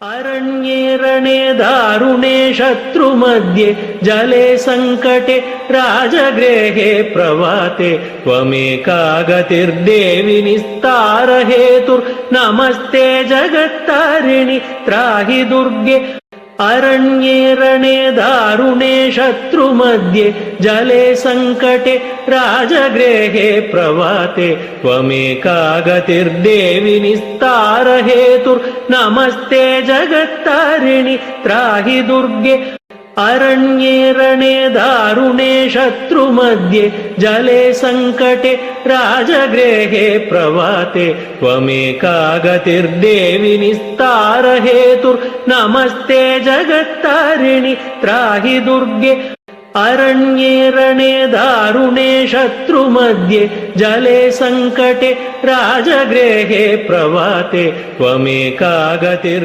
अरण्ये रणे दारुणे शत्रुमध्ये जले संकटे राजगृहे प्रभाते त्वमेका गतिर्देवि निस्तार हेतुर्नमस्ते जगत्तारिणि त्राहि दुर्गे। अरण्ये रणे दारुणे शत्रुमध्ये जले संकटे राजगृहे प्रभाते त्वमेका गतिर्देवि निस्तार हेतुर्नमस्ते जगत्तारिणि त्राहि दुर्गे। अरण्ये रणे दारुणे शत्रुमध्ये जले संकटे राजगृहे प्रभाते त्वमेका गतिर्देवि निस्तार हेतुर्नमस्ते जगत्तारिणि त्राहि दुर्गे। अरण्ये रणे दारुणे शत्रुमध्ये जले संकटे राजगृहे प्रभाते त्वमेका गतिर्